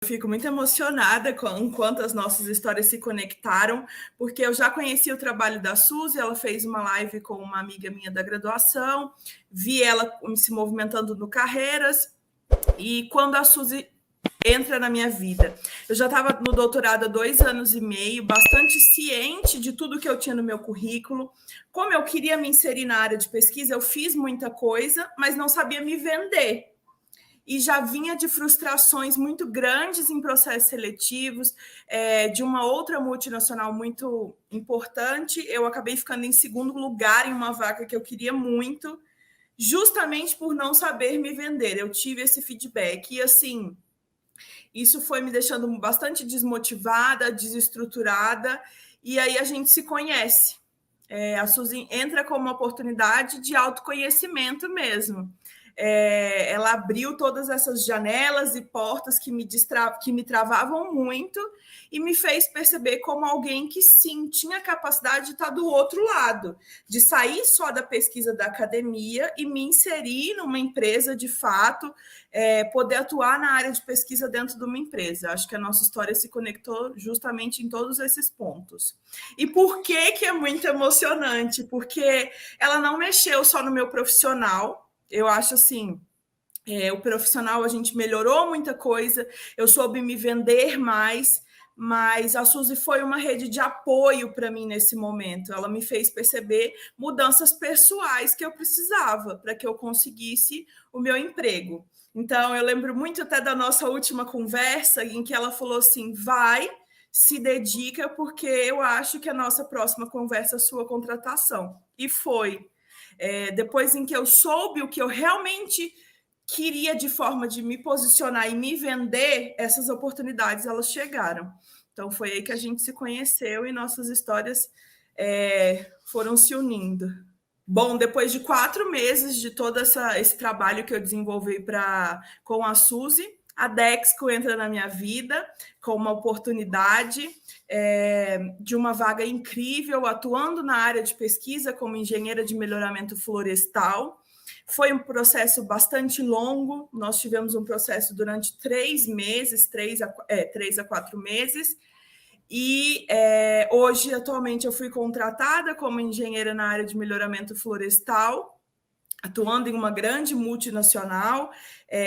fico muito emocionada enquanto as nossas histórias se conectaram, porque eu já conheci o trabalho da Suzy, ela fez uma live com uma amiga minha da graduação, vi ela se movimentando no Carreiras, e quando a Suzy entra na minha vida, eu já estava no doutorado há 2 anos e meio, bastante ciente de tudo que eu tinha no meu currículo. Como eu queria me inserir na área de pesquisa, eu fiz muita coisa, mas não sabia me vender. E já vinha de frustrações muito grandes em processos seletivos, de uma outra multinacional muito importante. Eu acabei ficando em segundo lugar em uma vaga que eu queria muito, justamente por não saber me vender. Eu tive esse feedback. E, assim, isso foi me deixando bastante desmotivada, desestruturada. E aí a gente se conhece. A Suzy entra como uma oportunidade de autoconhecimento mesmo. Ela abriu todas essas janelas e portas que me travavam muito e me fez perceber como alguém que, sim, tinha capacidade de estar do outro lado, de sair só da pesquisa da academia e me inserir numa empresa de fato, poder atuar na área de pesquisa dentro de uma empresa. Acho que a nossa história se conectou justamente em todos esses pontos. E por que é muito emocionante? Porque ela não mexeu só no meu profissional. Eu acho assim, o profissional a gente melhorou muita coisa, eu soube me vender mais, mas a Suzy foi uma rede de apoio para mim nesse momento. Ela me fez perceber mudanças pessoais que eu precisava para que eu conseguisse o meu emprego. Então, eu lembro muito até da nossa última conversa, em que ela falou assim, vai, se dedica, porque eu acho que a nossa próxima conversa é a sua contratação. E foi. Depois em que eu soube o que eu realmente queria de forma de me posicionar e me vender, essas oportunidades elas chegaram. Então foi aí que a gente se conheceu e nossas histórias foram se unindo. Bom, depois de 4 meses de todo esse trabalho que eu desenvolvi com a Suzy, a Dexco entra na minha vida com uma oportunidade de uma vaga incrível, atuando na área de pesquisa como engenheira de melhoramento florestal. Foi um processo bastante longo, nós tivemos um processo durante 3 meses, 3 a 4 meses, e hoje, atualmente, eu fui contratada como engenheira na área de melhoramento florestal, atuando em uma grande multinacional,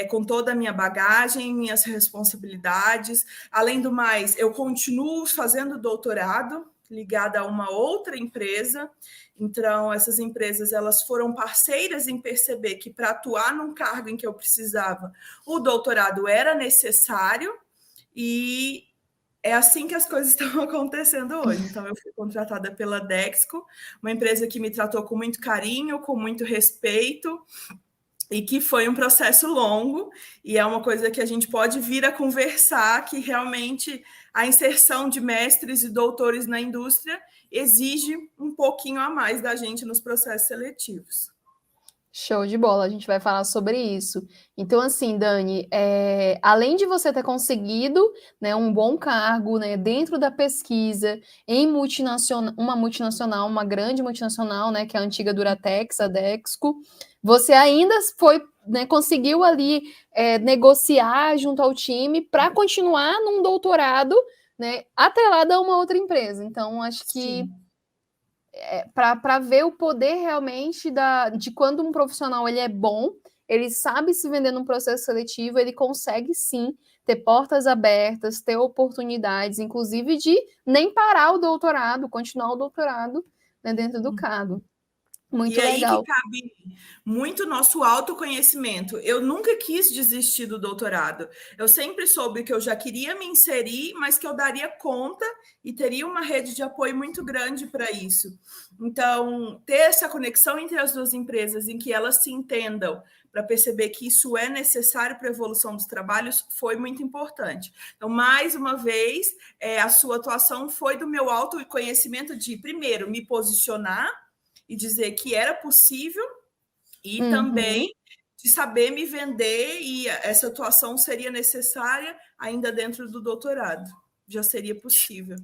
com toda a minha bagagem, minhas responsabilidades. Além do mais, eu continuo fazendo doutorado, ligada a uma outra empresa. Então, essas empresas elas foram parceiras em perceber que, para atuar num cargo em que eu precisava, o doutorado era necessário, e é assim que as coisas estão acontecendo hoje. Então, eu fui contratada pela Dexco, uma empresa que me tratou com muito carinho, com muito respeito, e que foi um processo longo, e é uma coisa que a gente pode vir a conversar, que realmente a inserção de mestres e doutores na indústria exige um pouquinho a mais da gente nos processos seletivos. Show de bola, a gente vai falar sobre isso. Então, assim, Dani, além de você ter conseguido, né, um bom cargo, né, dentro da pesquisa em uma multinacional, uma grande multinacional, né, que é a antiga Duratex, a Dexco, você ainda foi, né, conseguiu ali negociar junto ao time para continuar num doutorado, né, atrelado a uma outra empresa. Então, acho que Sim. Para ver o poder realmente de quando um profissional ele é bom, ele sabe se vender num processo seletivo, ele consegue sim ter portas abertas, ter oportunidades, inclusive de nem parar o doutorado, continuar o doutorado, né, dentro do cargo. Muito E aí que legal. cabe muito nosso autoconhecimento. Eu nunca quis desistir do doutorado. Eu sempre soube que eu já queria me inserir, mas que eu daria conta e teria uma rede de apoio muito grande para isso. Então, ter essa conexão entre as duas empresas, em que elas se entendam, para perceber que isso é necessário para a evolução dos trabalhos, foi muito importante. Então, mais uma vez, a sua atuação foi do meu autoconhecimento de, primeiro, me posicionar e dizer que era possível, e também de saber me vender, e essa atuação seria necessária ainda dentro do doutorado. Já seria possível.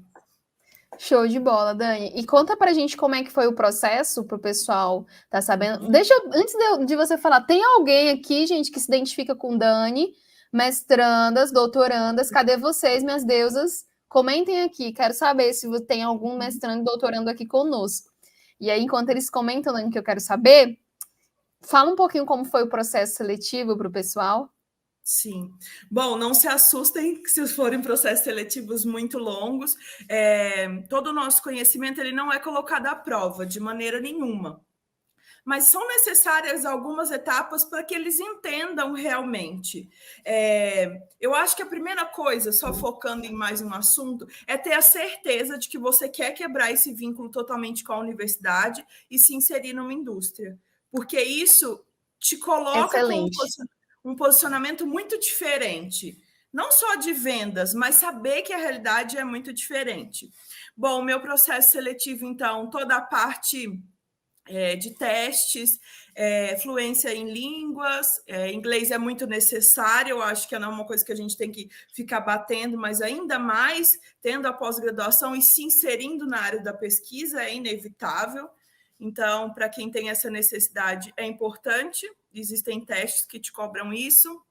Show de bola, Dani. E conta pra gente como é que foi o processo pro pessoal tá sabendo. Deixa, antes de você falar, tem alguém aqui, gente, que se identifica com Dani? Mestrandas, doutorandas, cadê vocês, minhas deusas? Comentem aqui, quero saber se tem algum mestrando e doutorando aqui conosco. E aí, enquanto eles comentam, Dani, que eu quero saber, fala um pouquinho como foi o processo seletivo para o pessoal. Sim. Bom, não se assustem se forem processos seletivos muito longos. Todo o nosso conhecimento ele não é colocado à prova de maneira nenhuma. Mas são necessárias algumas etapas para que eles entendam realmente. Eu acho que a primeira coisa, só focando em mais um assunto, é ter a certeza de que você quer quebrar esse vínculo totalmente com a universidade e se inserir numa indústria. Porque isso te coloca com um posicionamento muito diferente. Não só de vendas, mas saber que a realidade é muito diferente. Bom, meu processo seletivo, então, toda a parte de testes, fluência em línguas, inglês é muito necessário, eu acho que não é uma coisa que a gente tem que ficar batendo, mas ainda mais tendo a pós-graduação e se inserindo na área da pesquisa é inevitável. Então, para quem tem essa necessidade, é importante, existem testes que te cobram isso.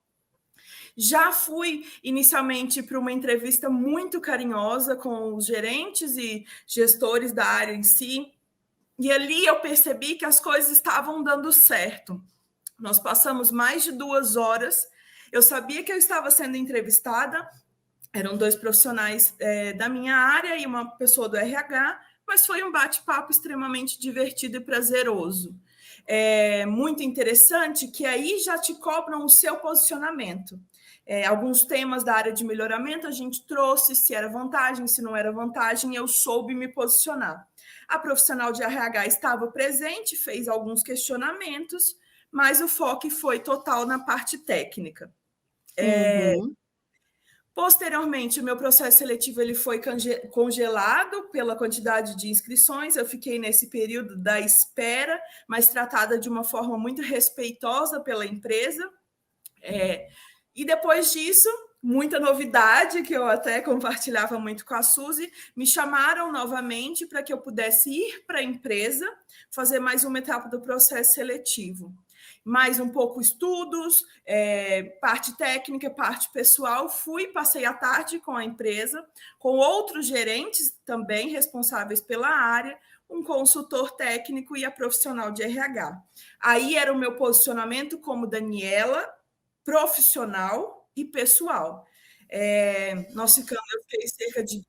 Já fui inicialmente para uma entrevista muito carinhosa com os gerentes e gestores da área em si, e ali eu percebi que as coisas estavam dando certo. Nós passamos mais de 2 horas. Eu sabia que eu estava sendo entrevistada. Eram 2 profissionais da minha área e uma pessoa do RH, mas foi um bate-papo extremamente divertido e prazeroso. Muito interessante que aí já te cobram o seu posicionamento. Alguns temas da área de melhoramento a gente trouxe, se era vantagem, se não era vantagem, eu soube me posicionar. A profissional de RH estava presente, fez alguns questionamentos, mas o foco foi total na parte técnica. Posteriormente, o meu processo seletivo ele foi congelado pela quantidade de inscrições. Eu fiquei nesse período da espera, mas tratada de uma forma muito respeitosa pela empresa. E depois disso, muita novidade, que eu até compartilhava muito com a Suzy, me chamaram novamente para que eu pudesse ir para a empresa, fazer mais uma etapa do processo seletivo. Mais um pouco estudos, parte técnica, parte pessoal. Passei a tarde com a empresa, com outros gerentes também responsáveis pela área, um consultor técnico e a profissional de RH. Aí era o meu posicionamento como Daniela, profissional e pessoal. Nós ficamos, eu fiquei cerca de...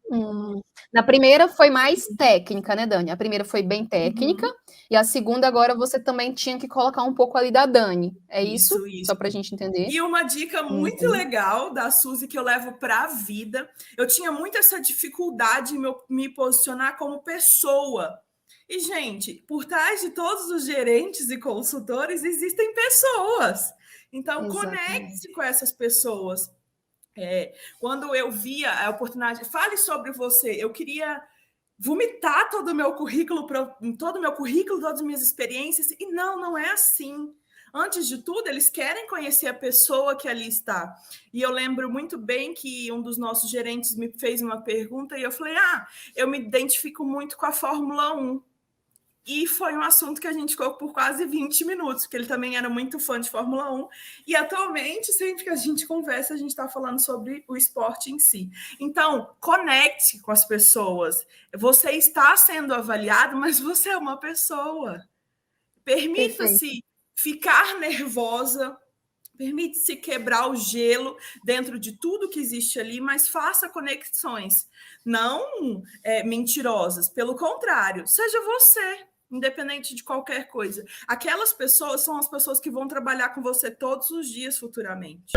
Na primeira foi mais técnica, né, Dani? A primeira foi bem técnica, e a segunda agora você também tinha que colocar um pouco ali da Dani. É isso? Só para a gente entender. E uma dica muito legal da Suzy que eu levo para a vida. Eu tinha muito essa dificuldade em me posicionar como pessoa. E, gente, por trás de todos os gerentes e consultores existem pessoas. Então, conecte-se com essas pessoas. Quando eu via a oportunidade, fale sobre você. Eu queria vomitar todo o meu currículo, todas as minhas experiências, e não é assim. Antes de tudo, eles querem conhecer a pessoa que ali está. E eu lembro muito bem que um dos nossos gerentes me fez uma pergunta e eu falei, eu me identifico muito com a Fórmula 1. E foi um assunto que a gente ficou por quase 20 minutos, porque ele também era muito fã de Fórmula 1. E atualmente, sempre que a gente conversa, a gente está falando sobre o esporte em si. Então, conecte com as pessoas. Você está sendo avaliado, mas você é uma pessoa. Permita-se ficar nervosa, permite-se quebrar o gelo dentro de tudo que existe ali, mas faça conexões, não mentirosas. Pelo contrário, seja você, independente de qualquer coisa. Aquelas pessoas são as pessoas que vão trabalhar com você todos os dias futuramente.